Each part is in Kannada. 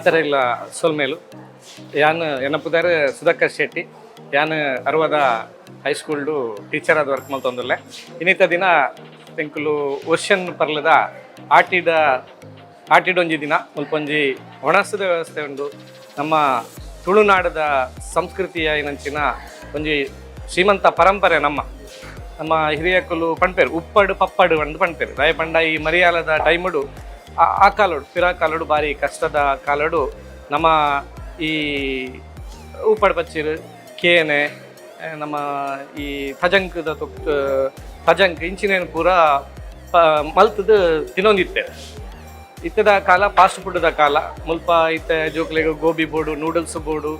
ಮಾತೆರೆಗ್ಲ ಸೋಲ್ಮೇಲು ಯಾನ್ ಎನ್ನಪುದಾರ್ ಸುಧಾಕರ್ ಶೆಟ್ಟಿ ಯಾನ್ ಅರವದ ಹೈಸ್ಕೂಲ್ಡು ಟೀಚರ್ ಆದ ವರ್ಕ್ ಮಲ್ತೊಂದುಲ್ಲೆ ಇನ್ನಿತ ದಿನ ಎಂಕುಲು ಓಷನ್ ಪರ್ಲದ ಆಟಿಡೊಂಜಿ ದಿನ ಮುಲ್ಪೊಂಜಿ ಒಣಸದ ವ್ಯವಸ್ಥೆ ಉಂಡು ನಮ್ಮ ತುಳುನಾಡದ ಸಂಸ್ಕೃತಿಯ ಏನಂಚಿನ ಒಂಜಿ ಶ್ರೀಮಂತ ಪರಂಪರೆ ನಮ್ಮ ಹಿರಿಯಕುಲು ಪಣ್ಪೇರು ಉಪ್ಪಡು ಪಪ್ಪಡು ಅಂದು ಪಣ್ಪೇರು ದಯ ಪಂಡ ಈ ಮರಿಯಾಲದ ಟೈಮುಡು ಆ ಕಾಲೋಡು ಪಿರಾ ಕಾಲೋಡು ಭಾರಿ ಕಷ್ಟದ ಕಾಲೋಡು ನಮ್ಮ ಈ ಉಪ್ಪಡು ಪಚ್ಚಿರು ಕೇನೆ ನಮ್ಮ ಈ ತಜಂಕದ ತಜಂಕ್ ಇಂಚಿನೇನು ಪೂರ ಮಲ್ತದು ತಿನ್ನೊಂದಿತ್ತೇವೆ ಇತ್ತದ ಕಾಲ ಫಾಸ್ಟ್ ಫುಡ್ದ ಕಾಲ ಮುಲ್ಪ ಇತ್ತ ಜೋಕ್ಲೆಗೆ ಗೋಬಿ ಬೋಡು ನೂಡಲ್ಸ್ ಬೋಡು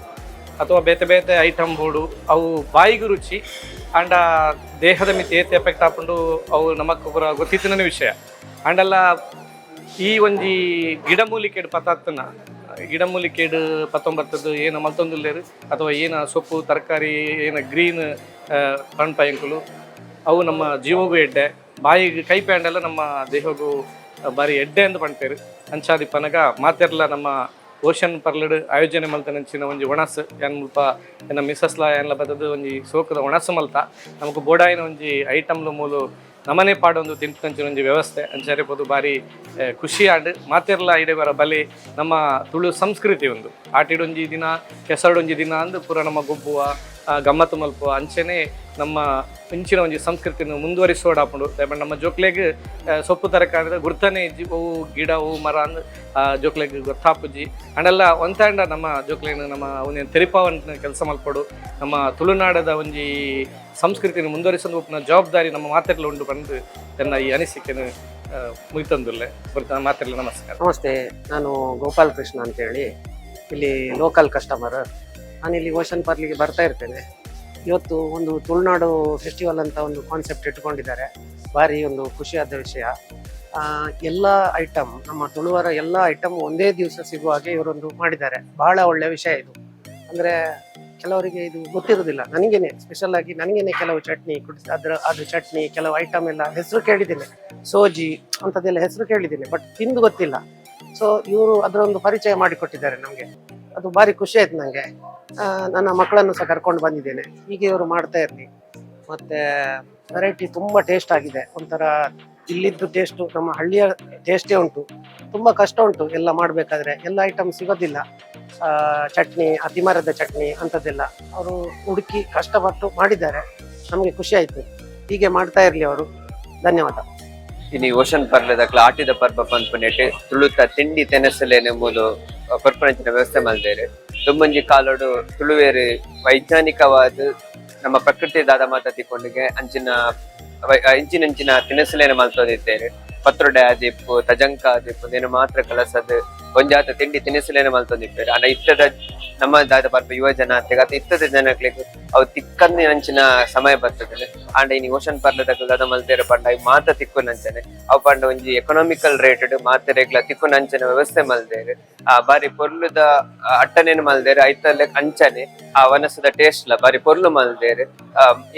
ಅಥವಾ ಬೇತೆ ಬೇತೆ ಐಟಮ್ ಬೋಡು ಅವು ಬಾಯಿಗೂ ರುಚಿ ಆಂಡ ದೇಹದ ಮಿತಿ ಏತ್ ಎಫೆಕ್ಟ್ ಹಾಕೊಂಡು ಅವು ನಮಕ್ ಪೂರ ಗೊತ್ತಿತ್ತಿನ ವಿಷಯ ಆಂಡಲ್ಲ ಈ ಒಂಜಿ ಗಿಡಮೂಲಿಕೆಡು ಪತಾತ್ತನ ಗಿಡಮೂಲಿಕೆಡು ಪತ್ತೊಂಬತ್ತದ್ದು ಏನು ಮಲ್ತೊಂದುಲ್ಲೇರು ಅಥವಾ ಏನು ಸೊಪ್ಪು ತರಕಾರಿ ಏನು ಗ್ರೀನ್ ಪಂಪಯಂಕುಲು ಅವು ನಮ್ಮ ಜೀವಗೂ ಎಡ್ಡೆ ಬಾಯಿಗೆ ಕೈ ಪ್ಯಾಂಡೆಲ್ಲ ನಮ್ಮ ದೇಹಗೂ ಬಾರಿ ಎಡ್ಡೆ ಅಂತ ಪಂಟೇರು ಅಂಚಾದಿ ಪನಗ ಮಾತೆರ್ಲ ನಮ್ಮ ಓಷನ್ ಪರ್ಲಡ್ ಆಯೋಜನೆ ಮಲ್ತನಂಚಿನ ಒಂಜಿ ಒಣಸ್ ಏನ್ ಮುಲ್ಪ ಏನ ಮಿಸಸ್ಲ ಏನ್ಲ ಬದದು ಒಂಜಿ ಸೋಕದ ಒಣಸ್ ಮಲ್ತ ನಮಕ್ ಬೋಡಾಯಿನ ಒಂಜಿ ಐಟಮ್ಲು ಮೂಲು ನಮನೆ ಪಾಡೊಂದು ತಿಂಪಂಚಿನ ಒಂಜಿ ವ್ಯವಸ್ಥೆ ಅಂಚಾರೆ ಪೋದು ಬಾರಿ ಖುಷಿ ಆಂಡ್ ಮಾತೆರ್ಲ ಐಡೆ ಬರ ಬಲೆ ನಮ್ಮ ತುಳು ಸಂಸ್ಕೃತಿ ಒಂದು ಆಟಿಡೊಂಜಿ ದಿನ ಕೆಸರಡೊಂಜಿ ದಿನ ಅಂದು ಪೂರ ನಮ್ಮ ಗೊಬ್ಬುವ ಗಮ್ಮತ್ತು ಮಲ್ಪುವ ಅಂಚೆನೆ ನಮ್ಮ ಇಂಚಿನ ಒಂಜಿ ಸಂಸ್ಕೃತಿನ ಮುಂದುವರಿಸೋಡಾಪುಂಡು ದಯಮಾಡಿ ನಮ್ಮ ಜೋಕ್ಲೆಗ್ ಸೊಪ್ಪು ತರಕಾರಿ ಗುರ್ತನೆ ಇಜ್ಜಿ ಅವು ಗಿಡ ಅವು ಮರ ಅಂದ್ ಜೋಕ್ಲೆಗ್ ಗೊತ್ತಾಪುಜಿ ಅಂಡೆಲ್ಲ ಒಂತಾಂಡ ನಮ್ಮ ಜೋಕ್ಲೆಗ್ ನಮ್ಮ ಅವನೇನು ತೆರಿಪಾವಂತ ಕೆಲಸ ಮಲ್ಪಡು ನಮ್ಮ ತುಳುನಾಡದ ಒಂಜಿ ಸಂಸ್ಕೃತಿನ ಮುಂದುವರಿಸಲು ಉಪ್ಪಿನ ಜವಾಬ್ದಾರಿ ನಮ್ಮ ಮಾತೆರ್ಲ ಉಂಡು ಬಂದು ತನ್ನ ಈ ಅನಿಸಿಕೆನ ಮುಗಿತಂದುಲ್ಲೆ ಮಾತೆರ್ಲ ನಮಸ್ಕಾರ. ನಮಸ್ತೆ, ನಾನು ಗೋಪಾಲ್ ಕೃಷ್ಣ ಅಂತೇಳಿ ಇಲ್ಲಿ ಲೋಕಲ್ ಕಸ್ಟಮರ್. ನಾನಿಲ್ಲಿ ಓಷನ್ ಪರ್ಲಿಗೆ ಬರ್ತಾ ಇರ್ತೇನೆ. ಇವತ್ತು ಒಂದು ತುಳುನಾಡು ಫೆಸ್ಟಿವಲ್ ಅಂತ ಒಂದು ಕಾನ್ಸೆಪ್ಟ್ ಇಟ್ಕೊಂಡಿದ್ದಾರೆ. ಭಾರಿ ಒಂದು ಖುಷಿಯಾದ ವಿಷಯ. ಎಲ್ಲ ಐಟಮ್ ನಮ್ಮ ತುಳುವರ ಎಲ್ಲ ಐಟಮ್ ಒಂದೇ ದಿವಸ ಸಿಗುವ ಹಾಗೆ ಇವರೊಂದು ಮಾಡಿದ್ದಾರೆ. ಬಹಳ ಒಳ್ಳೆಯ ವಿಷಯ ಇದು. ಅಂದರೆ ಕೆಲವರಿಗೆ ಇದು ಗೊತ್ತಿರೋದಿಲ್ಲ. ನನಗೇನೆ ಸ್ಪೆಷಲ್ ಆಗಿ ನನಗೇನೆ ಕೆಲವು ಚಟ್ನಿ ಅದು ಚಟ್ನಿ ಕೆಲವು ಐಟಮ್ ಎಲ್ಲ ಹೆಸರು ಕೇಳಿದ್ದೇನೆ, ಸೋಜಿ ಅಂಥದ್ದೆಲ್ಲ ಹೆಸರು ಕೇಳಿದ್ದೇನೆ, ಬಟ್ ತಿಂದು ಗೊತ್ತಿಲ್ಲ. ಸೊ ಇವರು ಅದರೊಂದು ಪರಿಚಯ ಮಾಡಿಕೊಟ್ಟಿದ್ದಾರೆ ನಮಗೆ. ಅದು ಭಾರಿ ಖುಷಿ ಆಯ್ತು ನನಗೆ. ನನ್ನ ಮಕ್ಕಳನ್ನು ಸಹ ಕರ್ಕೊಂಡು ಬಂದಿದ್ದೇನೆ. ಹೀಗೆ ಇವರು ಮಾಡ್ತಾ ಇರಲಿ. ಮತ್ತೆ ವೆರೈಟಿ ತುಂಬ ಟೇಸ್ಟ್ ಆಗಿದೆ. ಒಂಥರ ಇಲ್ಲಿದ್ದು ಟೇಸ್ಟು ನಮ್ಮ ಹಳ್ಳಿಯ ಟೇಸ್ಟೇ ಉಂಟು. ತುಂಬ ಕಷ್ಟ ಉಂಟು ಎಲ್ಲ ಮಾಡಬೇಕಾದ್ರೆ. ಎಲ್ಲ ಐಟಮ್ ಸಿಗೋದಿಲ್ಲ. ಚಟ್ನಿ, ಅತಿಮರದ ಚಟ್ನಿ ಅಂಥದ್ದೆಲ್ಲ ಅವರು ಹುಡುಕಿ ಕಷ್ಟಪಟ್ಟು ಮಾಡಿದ್ದಾರೆ. ನಮಗೆ ಖುಷಿ ಆಯಿತು. ಹೀಗೆ ಮಾಡ್ತಾ ಇರಲಿ ಅವರು. ಧನ್ಯವಾದ. ಇನಿ ಓಷನ್ ಪರ್ಲದಕ್ಲ ಆಟಿದ ಪರ್ಬ ಪನ್ಪುನೆಟ್ ತುಳುತ ತಿಂಡಿ ತೆನಸಲೇನೆಂಬುದು ಪರ್ಪಣಂಚಿನ ವ್ಯವಸ್ಥೆ ಮಲ್ದೇರು. ತುಂಬೊಂಜಿ ಕಾಲೋಡು ತುಳುವೇರು ವೈಜ್ಞಾನಿಕವಾದ ನಮ್ಮ ಪ್ರಕೃತಿ ದಾದ ಮಾತ ತಿಕ್ಕೊಂಡಿಗೆ ಇಂಚಿನ ತಿನಸಲೇನೆ ಮಲ್ತೋದಿದ್ದೇವೆ. ಪತ್ರೊಡೆ ಆದಿಪ್ಪು ತಜಂಕ ಆದಿಪ್ಪು ನೇನು ಮಾತ್ರ ಕಲಸದು ಒಂಜಾತ ತಿಂಡಿ ತಿನಿಸಲೇನೆ ಮಲ್ತೊಂದಿಪ್ಪೇರು. ಆಂಡ ಇತ್ತದ ನಮ್ಮ ದಾದ ಬರ್ಪ ಯುವ ಜನ ಅಂತೆಗಾತ ಇತ್ತದ ಜನಕ್ಲಿಗೆ ಅವು ತಿಕ್ಕಂದಿ ನಂಚಿನ ಸಮಯ ಬರ್ತದೆ. ಆಂಡ ಇನಿ ಓಷನ್ ಪರ್ಲದಕ್ಲ ದಾದ ಮಲ್ತೇರು ಪಂಡ ಮಾತ ತಿಕ್ಕು ನಂಚನೆ ಅವು ಪಂಡ ಒಂಜಿ ಎಕನಾಮಿಕಲ್ ರೇಟೆಡ್ ಮಾತೆರೆಗ್ಲ ತಿಕ್ಕು ನಂಚನ ವ್ಯವಸ್ಥೆ ಮಲ್ದೇರು. ಬಾರಿ ಪೊರ್ಲುದ ಅಟ್ಟನೇನು ಮಲ್ದೇರು ಐತಲ್ಲ ಅಂಚನೆ ಆ ವನಸದ ಟೇಸ್ಟ್ ಬಾರಿ ಪೊರ್ಲು ಮಲ್ದೇರು.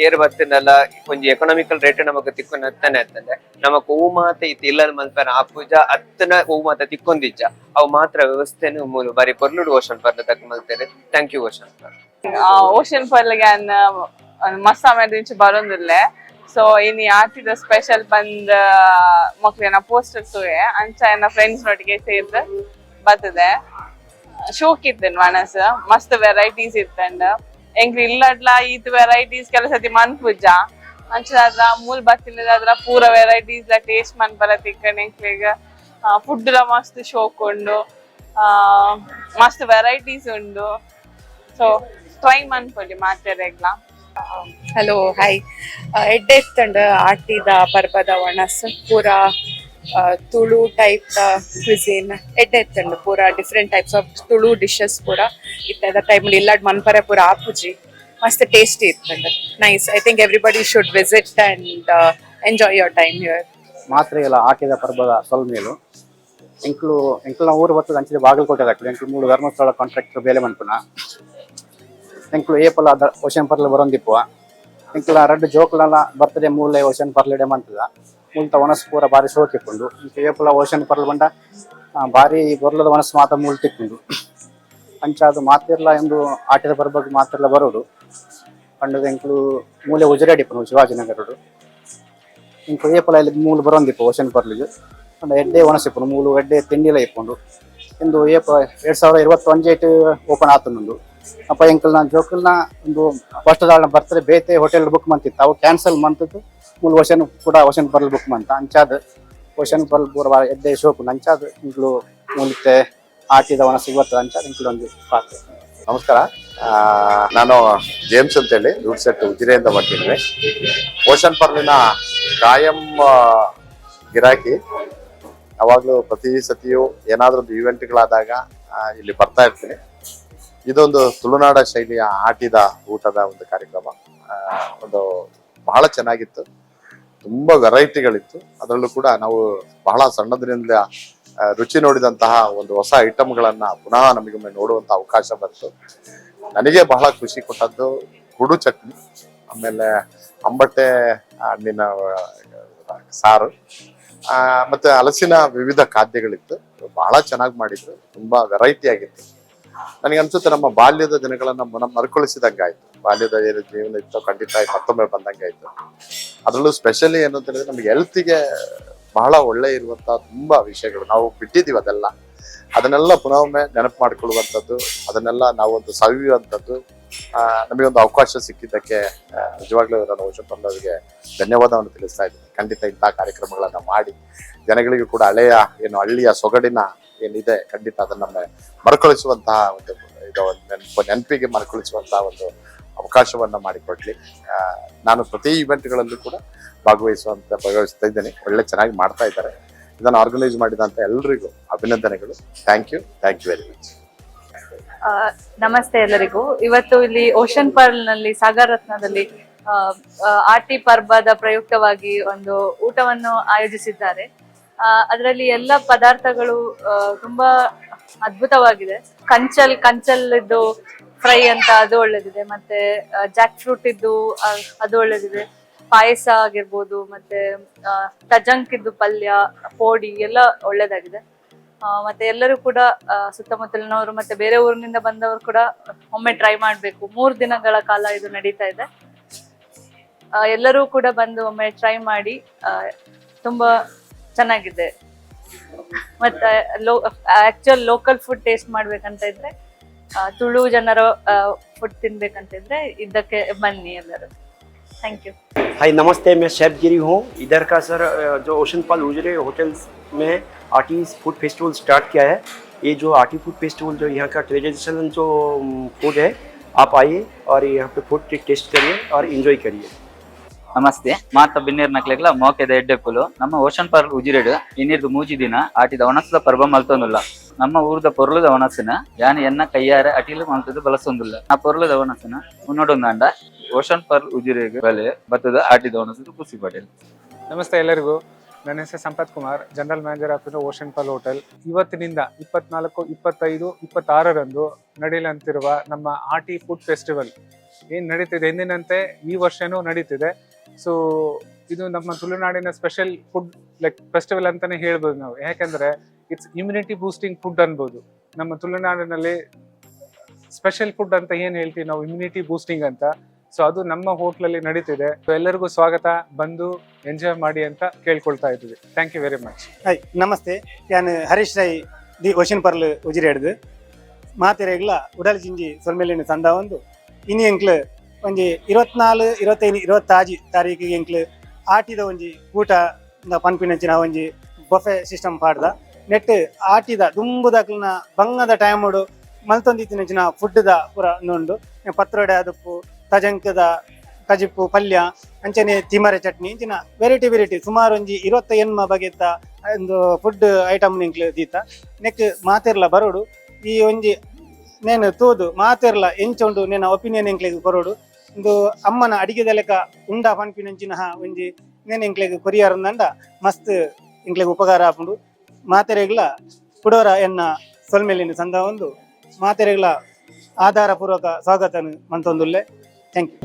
ಏರ್ ಬತ್ತಿನಲ್ಲ ಒಂಜಿ ಎಕನಾಮಿಕಲ್ ರೇಟ್ ನಮಕ್ ತಿಕ್ಕು ನತ್ತನೆ ಅತ್ತಂದೆ ನಮಕ್ ಹೂ ಮಾತ ಇತ್ತು ಇಲ್ಲ ಮಲ್ಪನ ಆ ಪೂಜಾ ಅತ್ತನ ಹೂ ಮಾತ ತಿಕ್ಕೊಂದಿಜ್ಜ ಅವು ಮಾತ್ರ ವ್ಯವಸ್ಥೆನು ಮೂಲು ಬಾರಿ ಪೊರ್ಲುಡು ಓಷನ್ ಪರ್ಲದಕ್ ಮಲ್ತೇರು. Thank you ocean pearl. Ocean ಪರ್ಲ್ಗೆ ಮಸ್ತ್ ಆಮೇಲೆ ಬರೋದಿಲ್ಲ. ಸೊ ಇನಿ ಆಟಿದ ಸ್ಪೆಷಲ್ ಬಂದ ಮಕ್ಳಿನ ಪೋಸ್ಟರ್ಸ್ ಅಂಚ ಏನ ಫ್ರೆಂಡ್ಸ್ ನೊಟ್ಟಿಗೆ ಸೇರ್ದು ಬರ್ತದೆ. ಶೋಕ್ ಇತ್ತೇನು ಮನಸ್ ಮಸ್ತ್ ವೆರೈಟೀಸ್ ಇತ್ತಂಡ ಎಂಗ್ ಇಲ್ಲಡ್ಲ ಈತ್ ವೆರೈಟೀಸ್ ಕೆಲವು ಸತಿ ಮನ್ಪುಜ್ಜ ಅಂಚದಾದ್ರ ಮೂಲ್ ಬತ್ತಿಲ್ಲದಾದ್ರ ಪೂರ ವೆರೈಟೀಸ್ ಟೇಸ್ಟ್ ಮನ್ಪರ ತಿಕ್ಕಂಡ್ ಎಂಕ್ಲೆಗ್ ಫುಡ್ ಮಸ್ತ್ ಶೋಕ್ ಉಂಡು. ಮಸ್ತ್ ವೆರೈಟೀಸ್ ಉಂಡು. ಸೊ ಟ್ರೈ ಮನ್ಪೊಲಿ ಮಾತೆರೆಗ್ಲ. Hello, hi. ಎಡ್ಡೆ ಇತ್ತಂಡ ಆಟಿದ ಪರ್ಬದ ಒಣಸ್ ಪೂರ ತುಳು ಟೈಪ್ ಕ್ವಿಸಿನ್ ಎಡ್ಡೆ ಇತ್ತಂಡು ಪೂರ different types of Tulu dishes ಪೂರ ಇತ್ತದ ಟೈಮ್ ಇಲ್ಲಾಡ್ ಮನ್ಪರೆ ಪೂರ ಆಪುಜಿ ಮಸ್ತ್ ಟೇಸ್ಟಿ ಇತ್ತಂಡು. Nice. I think everybody should visit and enjoy your time here. ಮಾತ್ರೆಗಳ ಆಟಿದ ಪರ್ಬದ ಸೊಲ್ಮೇಲು ಎಂಕ್ಲು ಊರು ಬರ್ತದ ಅಂಚಿದ ಬಾಗಲಕೋಟೆ ಹಾಕ್ಲಿ ಎಂಕ್ಲು 3 ಧರ್ಮಸ್ಥಳ ಕಾಂಟ್ರಾಕ್ಟರ್ ಬೇಲೆ ಮನ್ಪುನ ಎಂಕ್ಲು ಏಪಲ ಓಷನ್ ಪರ್ಲ್ ಬರೋಂದಿಪ್ಪುವ ಎಂಕ್ಲ 2 ಜೋಕ್ಲಲ ಬರ್ತಡೆ ಮೂಲೆ ಓಷನ್ ಪರ್ಲ್ ಡೆ ಮಂತದ ಮುಲ್ತ ಒಣಸ್ ಪೂರ ಬಾರಿ ಸೋಕಿಪ್ಪುಂಡು ಇಂಕ ಏಪಲ ಓಷನ್ ಪರ್ಲ್ ಬಂಡ ಭಾರಿ ಬೊರ್ಲದ ಮನಸ್ಸು ಮಾತ ಮೂಳ್ತಿಕ್ಕುಂಡು ಅಂಚ ಅದು ಮಾತಿರ್ಲ ಎಂದು ಆಟದ ಪರ್ಬಗ್ ಮಾತಿರ್ಲ ಬರೋಡು ಪಂಡದ ಎಂಕ್ಲು ಮೂಲೆ ಉಜಿರಾಡಿಪ್ಪನು ಶಿವಾಜಿನಗರಡು ಇಂಕು ಏಪಲ ಇಲ್ಲಿ ಮೂಲು ಬರೋಂದಿಪ್ಪು ಓಷನ್ ಪರ್ಲಿಗೆ ಪಂಡ ಎಡ್ಡೆ ಒಣಸಿಪ್ಪನು ಮೂಲು ಎಡ್ಡೆ ತಿಂಡಿಲ ಇಪ್ಪುಂಡು ಇಂದು ಏಪ 2021 ಓಪನ್ ಆತುಂಡು ಅಪ್ಪ ಎಂಕಲ್ನ ಜೋಕಲ್ನ ಒಂದು ಫಸ್ಟ್ದಾಳ ಬರ್ತಾರೆ ಬೇತೆ ಹೋಟೆಲ್ ಬುಕ್ ಮಂತಿತ್ತು ಅವು ಕ್ಯಾನ್ಸಲ್ ಮಂತದ್ದು ಮೂಲು ಓಷನ್ ಪರ್ಲ್ ಬುಕ್ ಮಂತ ಅಂಚಾದ ಓಷನ್ ಪರ್ಲ್ ಪೂರ ಎಡ್ಡೆ ಶೋಕು ಅಂಚಾದ ಇಂಕ್ಲು ಮೂಲಿತ್ತೆ ಆಟಿದ ವನಸ್ ಇವತ್ತು ಅಂಚಾದ ಇಂಕ್ಲು ಒಂದು ಪಾತ್ರ. ನಮಸ್ಕಾರ, ನಾನು ಜೇಮ್ಸ್ ಅಂತೇಳಿ ರೂಟ್ ಸೆಟ್ ಉಜಿರೆಯಿಂದ ಬರ್ತಿದ್ವಿ. ಓಷನ್ ಪರ್ಲಿನ ಕಾಯಂ ಗಿರಾಕಿ. ಯಾವಾಗಲೂ ಪ್ರತಿ ಸತಿಯೂ ಏನಾದ್ರೂ ಒಂದು ಇವೆಂಟ್ಗಳಾದಾಗ ಇಲ್ಲಿ ಬರ್ತಾ ಇರ್ತೀನಿ. ಇದೊಂದು ತುಳುನಾಡ ಶೈಲಿಯ ಆಟಿದ ಊಟದ ಒಂದು ಕಾರ್ಯಕ್ರಮ. ಒಂದು ಬಹಳ ಚೆನ್ನಾಗಿತ್ತು, ತುಂಬಾ ವೆರೈಟಿಗಳಿತ್ತು. ಅದರಲ್ಲೂ ಕೂಡ ನಾವು ಬಹಳ ಸಣ್ಣದ್ರಿಂದ ರುಚಿ ನೋಡಿದಂತಹ ಒಂದು ಹೊಸ ಐಟಮ್ಗಳನ್ನ ಪುನಃ ನಮಗೊಮ್ಮೆ ನೋಡುವಂತ ಅವಕಾಶ ಬಂತು. ನನಗೆ ಬಹಳ ಖುಷಿ ಕೊಟ್ಟದ್ದು ಕುಡು ಚಟ್ನಿ, ಆಮೇಲೆ ಅಂಬಟ್ಟೆ ಹಣ್ಣಿನ ಸಾರು, ಮತ್ತೆ ಹಲಸಿನ ವಿವಿಧ ಖಾದ್ಯಗಳಿತ್ತು. ಬಹಳ ಚೆನ್ನಾಗಿ ಮಾಡಿದ್ರು, ತುಂಬಾ ವೆರೈಟಿ ಆಗಿತ್ತು. ನನಗೆ ಅನ್ಸುತ್ತೆ ನಮ್ಮ ಬಾಲ್ಯದ ದಿನಗಳನ್ನ ಮರುಕಳಿಸಿದಂಗಾಯ್ತು. ಬಾಲ್ಯದ ಏನು ಜೀವನ ಇತ್ತು ಖಂಡಿತ ಮತ್ತೊಮ್ಮೆ ಬಂದಂಗಾಯ್ತು. ಅದರಲ್ಲೂ ಸ್ಪೆಷಲಿ ಏನು ಅಂತ ಹೇಳಿದ್ರೆ ನಮ್ಗೆ ಹೆಲ್ತಿಗೆ ಬಹಳ ಒಳ್ಳೆ ಇರುವಂತ ತುಂಬಾ ವಿಷಯಗಳು ನಾವು ಬಿಟ್ಟಿದೀವಿ. ಅದನ್ನೆಲ್ಲ ಪುನಃ ಒಮ್ಮೆ ನೆನಪು ಮಾಡ್ಕೊಳ್ಳುವಂಥದ್ದು, ಅದನ್ನೆಲ್ಲ ನಾವೊಂದು ಸವಿಯುವಂಥದ್ದು, ನಮಗೊಂದು ಅವಕಾಶ ಸಿಕ್ಕಿದ್ದಕ್ಕೆ ನಿಜವಾಗ್ಲೂ ನಾನು ಓಷನ್ ಪರ್ಲ್ ಅವರಿಗೆ ಧನ್ಯವಾದವನ್ನು ತಿಳಿಸ್ತಾ ಇದ್ದೀನಿ. ಖಂಡಿತ ಇಂತಹ ಕಾರ್ಯಕ್ರಮಗಳನ್ನ ಮಾಡಿ ಜನಗಳಿಗೂ ಕೂಡ ಹಳೆಯ ಏನು ಹಳ್ಳಿಯ ಸೊಗಡಿನ ಏನಿದೆ ಖಂಡಿತ ಅದನ್ನ ಮರುಕಳಿಸುವಂತಹ ಒಂದು ನೆನಪಿಗೆ ಮರುಕಳಿಸುವಂತಹ ಒಂದು ಅವಕಾಶವನ್ನ ಮಾಡಿಕೊಡ್ಲಿ. ನಾನು ಪ್ರತಿ ಇವೆಂಟ್ಗಳಲ್ಲೂ ಕೂಡ ಭಾಗವಹಿಸ್ತಾ ಇದ್ದೇನೆ. ಒಳ್ಳೆ ಚೆನ್ನಾಗಿ ಮಾಡ್ತಾ ಇದ್ದಾರೆ. ಇದನ್ನು ಆರ್ಗನೈಸ್ ಮಾಡಿದಂತ ಎಲ್ರಿಗೂ ಅಭಿನಂದನೆಗಳು. Thank you very much. ನಮಸ್ತೆ ಎಲ್ಲರಿಗೂ. ಇವತ್ತು ಇಲ್ಲಿ ಓಷನ್ ಪರ್ಲ್ ನಲ್ಲಿ ಸಾಗರ್ ರತ್ನದಲ್ಲಿ ಆಟಿ ಪರ್ಬದ ಪ್ರಯುಕ್ತವಾಗಿ ಒಂದು ಊಟವನ್ನು ಆಯೋಜಿಸಿದ್ದಾರೆ. ಅದರಲ್ಲಿ ಎಲ್ಲ ಪದಾರ್ಥಗಳು ತುಂಬಾ ಅದ್ಭುತವಾಗಿದೆ. ಕಂಚಲ್ ಇದ್ದು ಫ್ರೈ ಅಂತ ಅದು ಒಳ್ಳೇದಿದೆ, ಮತ್ತೆ ಜಾಕ್ ಫ್ರೂಟ್ ಇದ್ದು ಅದು ಒಳ್ಳೇದಿದೆ, ಪಾಯಸ ಆಗಿರ್ಬೋದು, ಮತ್ತೆ ತಜಂಕ್ ಇದ್ದು ಪಲ್ಯ, ಪೋಡಿ ಎಲ್ಲ ಒಳ್ಳೇದಾಗಿದೆ. ಮತ್ತೆ ಎಲ್ಲರೂ ಕೂಡ ಸುತ್ತಮುತ್ತಲಿನವರು ಮತ್ತೆ ಬೇರೆ ಊರಿನಿಂದ ಬಂದವರು ಕೂಡ ಒಮ್ಮೆ ಟ್ರೈ ಮಾಡ್ಬೇಕು. 3 ದಿನಗಳ ಕಾಲ ಇದು ನಡೀತಾ ಇದೆ. ಎಲ್ಲರೂ ಕೂಡ ಬಂದು ಒಮ್ಮೆ ಟ್ರೈ ಮಾಡಿ, ತುಂಬಾ ಚೆನ್ನಾಗಿದೆ. ಮತ್ತೆ ಆಕ್ಚುಯಲ್ ಲೋಕಲ್ ಫುಡ್ ಟೇಸ್ಟ್ ಮಾಡ್ಬೇಕಂತ ಇದ್ರೆ, ತುಳು ಜನರ ಫುಡ್ ತಿನ್ಬೇಕಂತ ಇದ್ರೆ ಇದಕ್ಕೆ ಬನ್ನಿ ಎಲ್ಲರೂ. Thank you. हाय नमस्ते, मैं शेफ गिरी हूँ। इधर का सर जो ओशन पल उजरे होटल्स में आर्टी फूड फेस्टिवल स्टार्ट किया है। ये जो आर्टी फूड फेस्टिवल जो यहाँ का ट्रेडिशनल जो फूड है, आप आइए और यहाँ पे फूड टेस्ट करिए और इन्जॉय करिए। ನಮಸ್ತೆ, ಮಾತ ಬಿನ್ನೇರ್ ನಕ್ಲೆಗ್ಲ ಮೋಕೆದ ಎಡ್ಡೆಪ್ಪುಲು ನಮ್ಮ ಓಷನ್ ಪರ್ಲ್ ಉಜಿರೆಡ್ ಇನ್ನಿರ್ದು 3 ದಿನ ಆಟಿದ ಒಣಸದ ಪರ್ಬ ಮಲ್ತೊಂದುಲ್ಲ. ನಮ್ಮ ಊರದ ಪೊರ್ಲುದ ಒಣಸಿನ ಯಾನ್ ಎನ್ನ ಕೈಯಾರೆ ಅಟಿಲು ಮಲ್ತದ ಬಳಸೊಂದುಲ್ಲ. ಆ ಪೊರ್ಲುದ ಒಣಸಿನ ಮುನ್ನೋಡೊಂದಾಂಡ ಓಷನ್ ಪರ್ಲ್ ಉಜಿರೆಗ್ ಬಲೆ ಬತ್ತದ ಆಟಿದ ಒಣಸದ ಖುಷಿ ಪಡೇಲ್. ನಮಸ್ತೆ ಎಲ್ಲರಿಗೂ. ನನ್ನ ಹೆಸರು Sampath Kumar, general manager of ocean pearl hotel. ಇವತ್ತಿನಿಂದ 24, 25, 26ರಂದು ನಡೆಯಲಂತಿರುವ ನಮ್ಮ ಆಟಿ ಫುಡ್ ಫೆಸ್ಟಿವಲ್ ಏನ್ ನಡೀತಿದೆ ಎಂದಿನಂತೆ ಈ ವರ್ಷನೂ ನಡೀತಿದೆ. ಸೊ ಇದು ನಮ್ಮ ತುಳುನಾಡಿನ ಸ್ಪೆಷಲ್ ಫುಡ್ ಲೈಕ್ ಫೆಸ್ಟಿವಲ್ ಅಂತಾನೆ ಹೇಳ್ಬೋದು ನಾವು. ಯಾಕಂದ್ರೆ ಇಟ್ಸ್ ಇಮ್ಯುನಿಟಿ ಬೂಸ್ಟಿಂಗ್ ಫುಡ್ ಅನ್ಬೋದು. ನಮ್ಮ ತುಳುನಾಡಿನಲ್ಲಿ ಸ್ಪೆಷಲ್ ಫುಡ್ ಅಂತ ಏನ್ ಹೇಳ್ತೀವಿ ನಾವು, ಇಮ್ಯುನಿಟಿ ಬೂಸ್ಟಿಂಗ್ ಅಂತ. ಸೊ ಅದು ನಮ್ಮ ಹೋಟ್ಲಲ್ಲಿ ನಡೀತಿದೆ. ಸೊ ಎಲ್ಲರಿಗೂ ಸ್ವಾಗತ, ಬಂದು ಎಂಜಾಯ್ ಮಾಡಿ ಅಂತ ಕೇಳ್ಕೊಳ್ತಾ ಇದ್ದೀವಿ. Thank you very much. Hi ನಮಸ್ತೆ, ನಾನು Harish Rai the Ocean Pearl Ujire ಹಿಡ್ದು ಮಾತಿರೆಗ್ಲ ಉಡಲ್ ಜಿಂಜಿ ಸೊಲ್ಮೆಲಿನ ಸಂದ ಒಂದು ಇನಿ ಎಂಕ್ಲು ಒಂಜಿ 24, 25, 26 ತಾರೀಕಿಗೆ ಎಂಕ್ಲು ಆಟಿದ ಒಂಜಿ ಊಟ ಪನ್ಪಿನಂಚಿನ ಒಂಜಿ ಬೊಫೆ ಸಿಸ್ಟಮ್ ಪಾಡ್ದ ನೆಟ್ ಆಟಿದ ದುಂಬುದಕ್ಲಿನ ಬಂಗದ ಟೈಮುಡು ಮಲ್ತೊಂದಿತ್ತಿನಂಚಿನ ಫುಡ್ದ ಪೂರ ಉಂಡು. ಪತ್ರೊಡೆ ಅದಪ್ಪು, ತಜಂಕದ ಕಜಿಪ್ಪು ಪಲ್ಯ, ಅಂಚನೆ ತಿಮರೆ ಚಟ್ನಿ, ಇಂಚಿನ ವೆರೈಟಿ ಸುಮಾರು ಒಂಜಿ 28 ಬಗೆತ ಒಂದು ಫುಡ್ ಐಟಮ್ ನಿಂಕ್ಲು ದೀತ. ನೆಕ್ ಮಾತಿರ್ಲ ಬರೋಡು ಈ ಒಂಜಿ ನೇನು ತೂದು ಮಾತಿರ್ಲ ಎಂಚೊಂಡು ನೇನ ಒಪಿನಿಯನ್ ಎಂಕ್ಲೆಗ್ ಕೊರೋಡು. ಒಂದು ಅಮ್ಮನ ಅಡಿಗೆದ ಲೆಕ್ಕ ಉಂಡ ಪನ್ಪಿನಂಚಿನ ಒಂಜಿ ನೇನು ಎಂಕ್ಲೆಗ್ ಕೊರಿಯಾರ್ ಅಂದಂಡ ಮಸ್ತ್ ಎಂಕ್ಲೆಗ್ ಉಪಕಾರ ಆಪುಂಡು. ಮಾತೆರೆಗ್ಲ ಕುಡೋರ ಎನ್ನ ಸೊಲ್ಮೆಲಿನ ಸಂದ ಒಂದು ಮಾತೆರೆಗ್ಲ ಆಧಾರ ಪೂರ್ವಕ ಸ್ವಾಗತ ಮಂತೊಂದುಲ್ಲೆ. Thank you.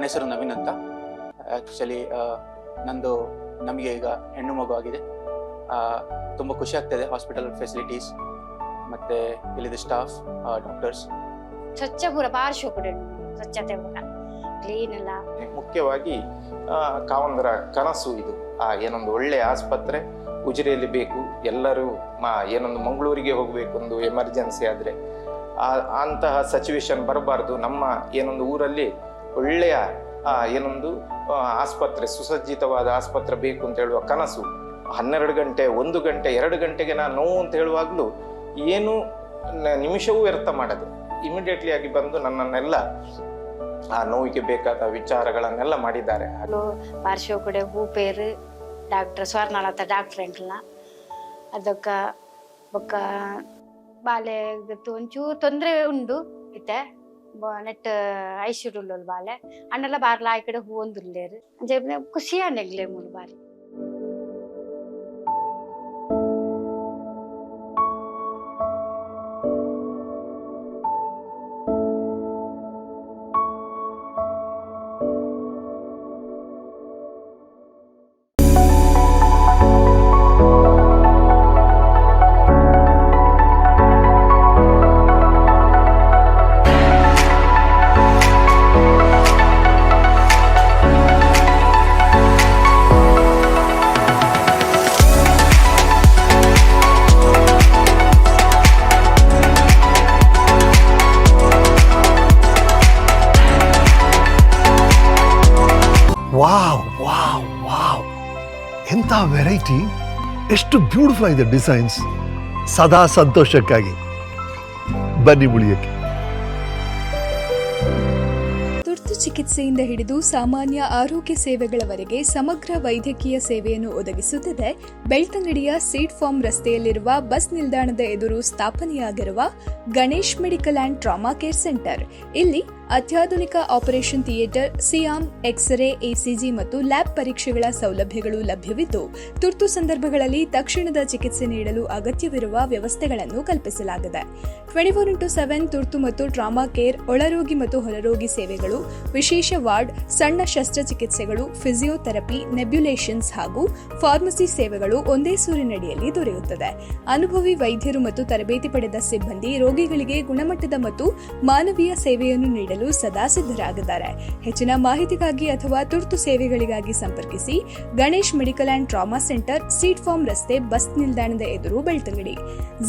ನನ್ನ ಹೆಸರು ನವೀನ್ ಅಂತ. ಆ್ಯಕ್ಚುಲಿ ನಮಗೆ ಈಗ ಹೆಣ್ಣು ಮಗು ಆಗಿದೆ. ತುಂಬ ಖುಷಿ ಆಗ್ತದೆ. ಹಾಸ್ಪಿಟಲ್ ಫೆಸಿಲಿಟೀಸ್ ಮತ್ತು ಇಲ್ಲಿದ್ದ ಸ್ಟಾಫ್, ಡಾಕ್ಟರ್ಸ್ ಸ್ವಚ್ಛ ಪೂರ ಬಾರಿ ಶೋಕುಡು ಸ್ವಚ್ಛತೆ ಪೂರ ಕ್ಲೀನ್ ಎಲ್ಲ. ಮುಖ್ಯವಾಗಿ ಕಾವಂದರ ಕನಸು ಇದು. ಏನೊಂದು ಒಳ್ಳೆ ಆಸ್ಪತ್ರೆ ಉಜಿರೆಯಲ್ಲಿ ಬೇಕು. ಎಲ್ಲರೂ ಏನೊಂದು ಮಂಗಳೂರಿಗೆ ಹೋಗಬೇಕು, ಒಂದು ಎಮರ್ಜೆನ್ಸಿ ಆದರೆ ಅಂತಹ ಸಿಚುವೇಶನ್ ಬರಬಾರ್ದು. ನಮ್ಮ ಏನೊಂದು ಊರಲ್ಲಿ ಒಳ್ಳೆಯ ಏನೊಂದು ಆಸ್ಪತ್ರೆ, ಸುಸಜ್ಜಿತವಾದ ಆಸ್ಪತ್ರೆ ಬೇಕು ಅಂತ ಹೇಳುವ ಕನಸು 12 ಗಂಟೆ 1 ಗಂಟೆ 2 ಗಂಟೆಗೆ ನಾನು ನೋವು ಅಂತ ಹೇಳುವಾಗಲೂ ಏನು ನಿಮಿಷವೂ ವ್ಯರ್ಥ ಮಾಡದೆ ಇಮಿಡಿಯೇಟ್ಲಿ ಆಗಿ ಬಂದು ನನ್ನನ್ನೆಲ್ಲ ಆ ನೋವಿಗೆ ಬೇಕಾದ ವಿಚಾರಗಳನ್ನೆಲ್ಲ ಮಾಡಿದ್ದಾರೆ. ಪಾರ್ಶ್ವ ಕೂಡ ಹೂ ಪೇರು ಡಾಕ್ಟರ್ ಸ್ವರ್ಣಲತ ಡಾಕ್ಟರ್ ಎಂಟ್ಲ ಅದಕ್ಕ ಬೊಕ್ಕ ಬಾಲೆ ಒಂಚೂರು ತೊಂದರೆ ಉಂಡು ಇತ್ತೆ ನೆಟ್ ಐಶ್ವರ್ಯ ಬಾಲೆ ಅಣ್ಣೆಲ್ಲ ಬಾರ್ಲ ಆ ಕಡೆ ಹೂ ಒಂದುಲ್ಲೇರು ಖುಷಿ ಅಂಡೆಗ್ಲೇ ಮೂರು ಬಾರಿ. ವಾವ್ ವಾವ್ ವಾವ್, ಎಂಥ ವೆರೈಟಿ, ಎಷ್ಟು ಬ್ಯೂಟಿಫುಲ್ ಆಗಿದೆ ಡಿಸೈನ್ಸ್. ಸದಾ ಸಂತೋಷಕ್ಕಾಗಿ ಬನ್ನಿ ಉಳಿಯಕ್ಕೆ. ತುರ್ತು ಚಿಕಿತ್ಸೆಯಿಂದ ಹಿಡಿದು ಸಾಮಾನ್ಯ ಆರೋಗ್ಯ ಸೇವೆಗಳವರೆಗೆ ಸಮಗ್ರ ವೈದ್ಯಕೀಯ ಸೇವೆಯನ್ನು ಒದಗಿಸುತ್ತದೆ ಬೆಳ್ತಂಗಡಿಯ ಸೀಡ್ ಫಾರ್ಮ್ ರಸ್ತೆಯಲ್ಲಿರುವ ಬಸ್ ನಿಲ್ದಾಣದ ಎದುರು ಸ್ಥಾಪನೆಯಾಗಿರುವ Ganesh medical and trauma care centre. ಇಲ್ಲಿ ಅತ್ಯಾಧುನಿಕ operation theatre, C-arm, X-ray, ECG ಮತ್ತು ಲ್ಯಾಬ್ ಪರೀಕ್ಷೆಗಳ ಸೌಲಭ್ಯಗಳು ಲಭ್ಯವಿದ್ದು ತುರ್ತು ಸಂದರ್ಭಗಳಲ್ಲಿ ತಕ್ಷಣದ ಚಿಕಿತ್ಸೆ ನೀಡಲು ಅಗತ್ಯವಿರುವ ವ್ಯವಸ್ಥೆಗಳನ್ನು ಕಲ್ಪಿಸಲಾಗಿದೆ. 24x7 ತುರ್ತು ಮತ್ತು ಟ್ರಾಮಾ ಕೇರ್, ಒಳರೋಗಿ ಮತ್ತು ಹೊರರೋಗಿ ಸೇವೆಗಳು, ವಿಶೇಷ ವಾರ್ಡ್, ಸಣ್ಣ ಶಸ್ತ್ರಚಿಕಿತ್ಸೆಗಳು, ಫಿಸಿಯೋಥೆರಪಿ, ನೆಬ್ಯುಲೇಷನ್ಸ್ ಹಾಗೂ ಫಾರ್ಮಸಿ ಸೇವೆಗಳು ಒಂದೇ ಸೂರಿನಡಿಯಲ್ಲಿ ದೊರೆಯುತ್ತದೆ. ಅನುಭವಿ ವೈದ್ಯರು ಮತ್ತು ತರಬೇತಿ ಪಡೆದ ಸಿಬ್ಬಂದಿ ರೋಗಿಗಳಿಗೆ ಗುಣಮಟ್ಟದ ಮತ್ತು ಮಾನವೀಯ ಸೇವೆಯನ್ನು ನೀಡಲು ಸದಾ ಸಿದ್ಧರಾಗಿದ್ದಾರೆ. ಹೆಚ್ಚಿನ ಮಾಹಿತಿಗಾಗಿ ಅಥವಾ ತುರ್ತು ಸೇವೆಗಳಿಗಾಗಿ ಸಂಪರ್ಕಿಸಿ Ganesh medical and trauma centre, seed farm ರಸ್ತೆ, ಬಸ್ ನಿಲ್ದಾಣದ ಎದುರು, ಬೆಳ್ತಂಗಡಿ.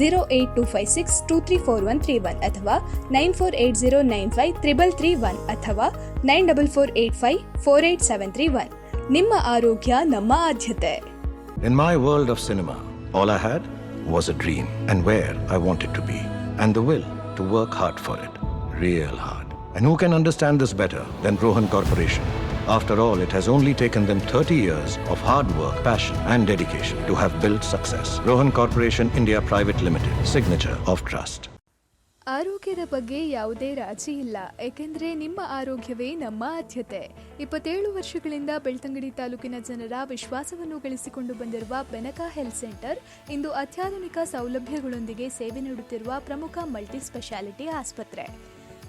08256234131 ಅಥವಾ 9480953331 ಅಥವಾ 9448548731. ನಿಮ್ಮ ಆರೋಗ್ಯ ನಮ್ಮ ಆದ್ಯತೆ. In my world of cinema, all I had was a dream and where I wanted to be and the will to work hard for it, real hard. And who can understand this better than Rohan Corporation? After all, it has only taken them 30 years of hard work, passion and dedication to have built success. Rohan Corporation India Private Limited, signature of trust. ಆರೋಗ್ಯದ ಬಗ್ಗೆ ಯಾವುದೇ ರಾಜಿ ಇಲ್ಲ, ಏಕೆಂದರೆ ನಿಮ್ಮ ಆರೋಗ್ಯವೇ ನಮ್ಮ ಆದ್ಯತೆ. 27 ವರ್ಷಗಳಿಂದ ಬೆಳ್ತಂಗಡಿ ತಾಲೂಕಿನ ಜನರ ವಿಶ್ವಾಸವನ್ನು ಗಳಿಸಿಕೊಂಡು ಬಂದಿರುವ ಬೆನಕಾ ಹೆಲ್ತ್ ಸೆಂಟರ್ ಇಂದು ಅತ್ಯಾಧುನಿಕ ಸೌಲಭ್ಯಗಳೊಂದಿಗೆ ಸೇವೆ ನೀಡುತ್ತಿರುವ ಪ್ರಮುಖ ಮಲ್ಟಿ ಸ್ಪೆಷಾಲಿಟಿ ಆಸ್ಪತ್ರೆ.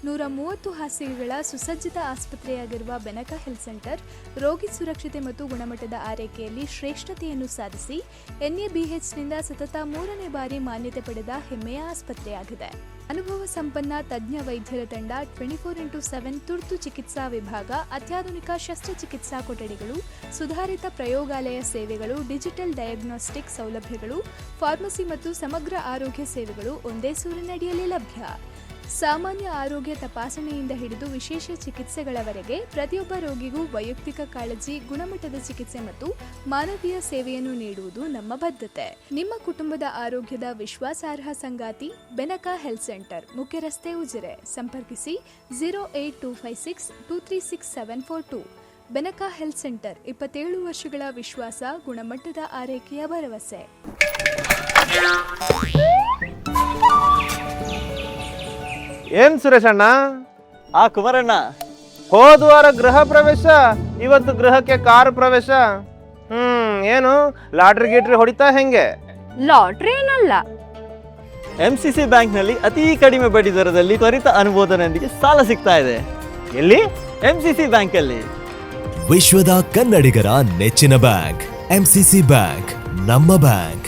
130 ಹಾಸಿಗೆಗಳ ಸುಸಜ್ಜಿತ ಆಸ್ಪತ್ರೆಯಾಗಿರುವ ಬೆನಕಾ ಹೆಲ್ತ್ ಸೆಂಟರ್ ರೋಗಿ ಸುರಕ್ಷತೆ ಮತ್ತು ಗುಣಮಟ್ಟದ ಆರೈಕೆಯಲ್ಲಿ ಶ್ರೇಷ್ಠತೆಯನ್ನು ಸಾಧಿಸಿ NABHನಿಂದ ಸತತ 3ನೇ ಬಾರಿ ಮಾನ್ಯತೆ ಪಡೆದ ಹೆಮ್ಮೆಯ ಆಸ್ಪತ್ರೆಯಾಗಿದೆ. ಅನುಭವ ಸಂಪನ್ನ ತಜ್ಞ ವೈದ್ಯರ ತಂಡ, 24x7 ತುರ್ತು ಚಿಕಿತ್ಸಾ ವಿಭಾಗ, ಅತ್ಯಾಧುನಿಕ ಶಸ್ತ್ರಚಿಕಿತ್ಸಾ ಕೊಠಡಿಗಳು, ಸುಧಾರಿತ ಪ್ರಯೋಗಾಲಯ ಸೇವೆಗಳು, ಡಿಜಿಟಲ್ ಡಯಾಗ್ನೋಸ್ಟಿಕ್ ಸೌಲಭ್ಯಗಳು, ಫಾರ್ಮಸಿ ಮತ್ತು ಸಮಗ್ರ ಆರೋಗ್ಯ ಸೇವೆಗಳು ಒಂದೇ ಸೂರಿನಡಿಯಲ್ಲಿ ಲಭ್ಯ. ಸಾಮಾನ್ಯ ಆರೋಗ್ಯ ತಪಾಸಣೆಯಿಂದ ಹಿಡಿದು ವಿಶೇಷ ಚಿಕಿತ್ಸೆಗಳವರೆಗೆ ಪ್ರತಿಯೊಬ್ಬ ರೋಗಿಗೂ ವೈಯಕ್ತಿಕ ಕಾಳಜಿ, ಗುಣಮಟ್ಟದ ಚಿಕಿತ್ಸೆ ಮತ್ತು ಮಾನವೀಯ ಸೇವೆಯನ್ನು ನೀಡುವುದು ನಮ್ಮ ಬದ್ಧತೆ. ನಿಮ್ಮ ಕುಟುಂಬದ ಆರೋಗ್ಯದ ವಿಶ್ವಾಸಾರ್ಹ ಸಂಗಾತಿ ಬೆನಕಾ ಹೆಲ್ತ್ ಸೆಂಟರ್, ಮುಖ್ಯ ರಸ್ತೆ, ಉಜಿರೆ. ಸಂಪರ್ಕಿಸಿ 08256236742. ಬೆನಕಾ ಹೆಲ್ತ್ ಸೆಂಟರ್, 27 ವರ್ಷಗಳ ವಿಶ್ವಾಸ, ಗುಣಮಟ್ಟದ ಆರೈಕೆಯ ಭರವಸೆ. ಏನ್ ಸುರೇಶ್ ಅಣ್ಣ? ಕುಮಾರಣ್ಣ, ಹೋದ ವಾರ ಗೃಹ ಪ್ರವೇಶ, ಇವತ್ತು ಗೃಹಕ್ಕೆ ಕಾರು ಪ್ರವೇಶ. ಏನು ಲಾಟ್ರಿ ಗೀಟ್ರಿ ಹೊಡಿತಾ ಹೆಂಗೆ? ಲಾಟ್ರಿ ಏನಲ್ಲ, MCC ಬ್ಯಾಂಕ್ ನಲ್ಲಿ ಅತಿ ಕಡಿಮೆ ಬಡ್ಡಿ ದರದಲ್ಲಿ ತ್ವರಿತ ಅನುಮೋದನೆಯೊಂದಿಗೆ ಸಾಲ ಸಿಗ್ತಾ ಇದೆ. ಎಲ್ಲಿ? MCC ಬ್ಯಾಂಕಲ್ಲಿ. ವಿಶ್ವದ ಕನ್ನಡಿಗರ ನೆಚ್ಚಿನ ಬ್ಯಾಂಕ್ MCC ಬ್ಯಾಂಕ್, ನಮ್ಮ ಬ್ಯಾಂಕ್.